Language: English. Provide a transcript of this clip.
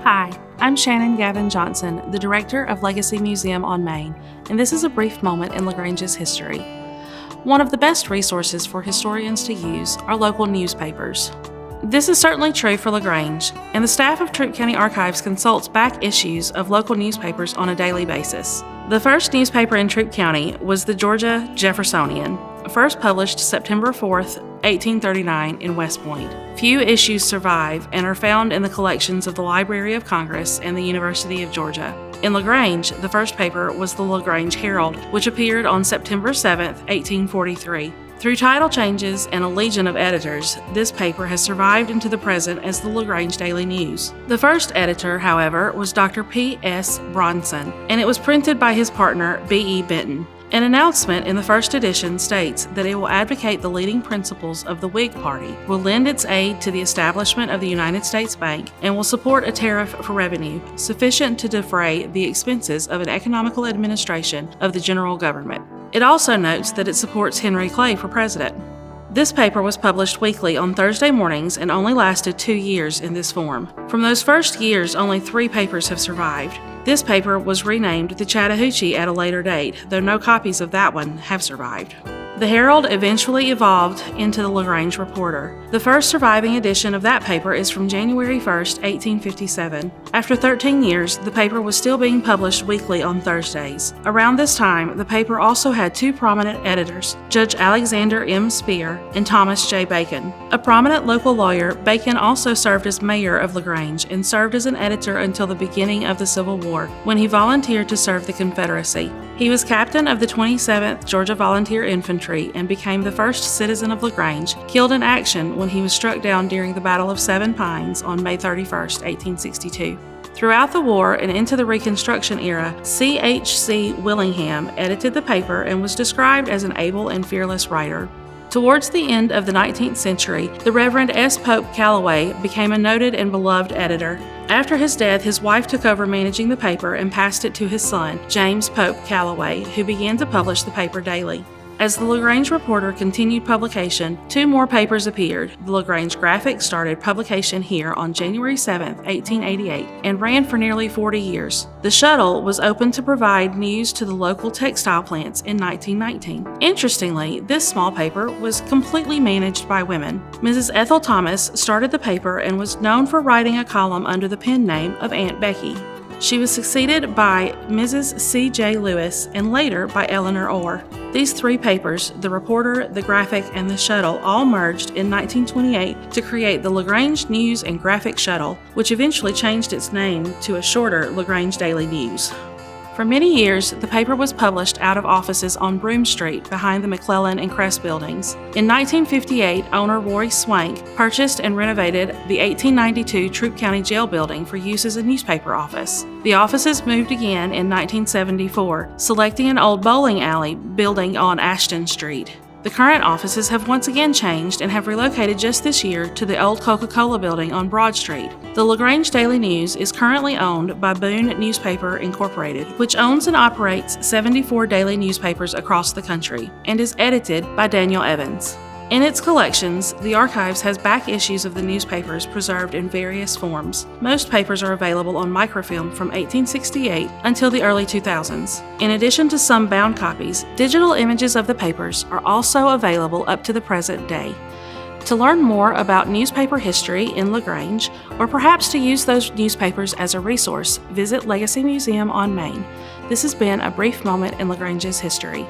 Hi, I'm Shannon Gavin Johnson, the Director of Legacy Museum on Main, and this is a brief moment in LaGrange's history. One of the best resources for historians to use are local newspapers. This is certainly true for LaGrange, and the staff of Troup County Archives consults back issues of local newspapers on a daily basis. The first newspaper in Troup County was the Georgia Jeffersonian, first published September 4th, 1839 in West Point. Few issues survive and are found in the collections of the Library of Congress and the University of Georgia. In LaGrange, the first paper was the LaGrange Herald, which appeared on September 7, 1843. Through title changes and a legion of editors, this paper has survived into the present as the LaGrange Daily News. The first editor, however, was Dr. P.S. Bronson, and it was printed by his partner, B.E. Benton. An announcement in the first edition states that it will advocate the leading principles of the Whig Party, will lend its aid to the establishment of the United States Bank, and will support a tariff for revenue sufficient to defray the expenses of an economical administration of the general government. It also notes that it supports Henry Clay for president. This paper was published weekly on Thursday mornings and only lasted 2 years in this form. From those first years, only 3 papers have survived. This paper was renamed the Chattahoochee at a later date, though no copies of that one have survived. The Herald eventually evolved into the LaGrange Reporter. The first surviving edition of that paper is from January 1, 1857. After 13 years, the paper was still being published weekly on Thursdays. Around this time, the paper also had 2 prominent editors, Judge Alexander M. Spear and Thomas J. Bacon. A prominent local lawyer, Bacon also served as mayor of LaGrange and served as an editor until the beginning of the Civil War, when he volunteered to serve the Confederacy. He was captain of the 27th Georgia Volunteer Infantry and became the first citizen of LaGrange, killed in action when he was struck down during the Battle of Seven Pines on May 31, 1862. Throughout the war and into the Reconstruction era, C.H.C. Willingham edited the paper and was described as an able and fearless writer. Towards the end of the 19th century, the Reverend S. Pope Calloway became a noted and beloved editor. After his death, his wife took over managing the paper and passed it to his son, James Pope Calloway, who began to publish the paper daily. As the LaGrange Reporter continued publication, 2 more papers appeared. The LaGrange Graphic started publication here on January 7, 1888, and ran for nearly 40 years. The Shuttle was opened to provide news to the local textile plants in 1919. Interestingly, this small paper was completely managed by women. Mrs. Ethel Thomas started the paper and was known for writing a column under the pen name of Aunt Becky. She was succeeded by Mrs. C.J. Lewis and later by Eleanor Orr. These 3 papers, the Reporter, the Graphic, and the Shuttle, all merged in 1928 to create the LaGrange News and Graphic Shuttle, which eventually changed its name to a shorter LaGrange Daily News. For many years, the paper was published out of offices on Broome Street behind the McClellan and Crest buildings. In 1958, owner Roy Swank purchased and renovated the 1892 Troup County Jail building for use as a newspaper office. The offices moved again in 1974, selecting an old bowling alley building on Ashton Street. The current offices have once again changed and have relocated just this year to the old Coca-Cola building on Broad Street. The LaGrange Daily News is currently owned by Boone Newspaper Incorporated, which owns and operates 74 daily newspapers across the country, and is edited by Daniel Evans. In its collections, the archives has back issues of the newspapers preserved in various forms. Most papers are available on microfilm from 1868 until the early 2000s. In addition to some bound copies, digital images of the papers are also available up to the present day. To learn more about newspaper history in LaGrange, or perhaps to use those newspapers as a resource, visit Legacy Museum on Main. This has been a brief moment in LaGrange's history.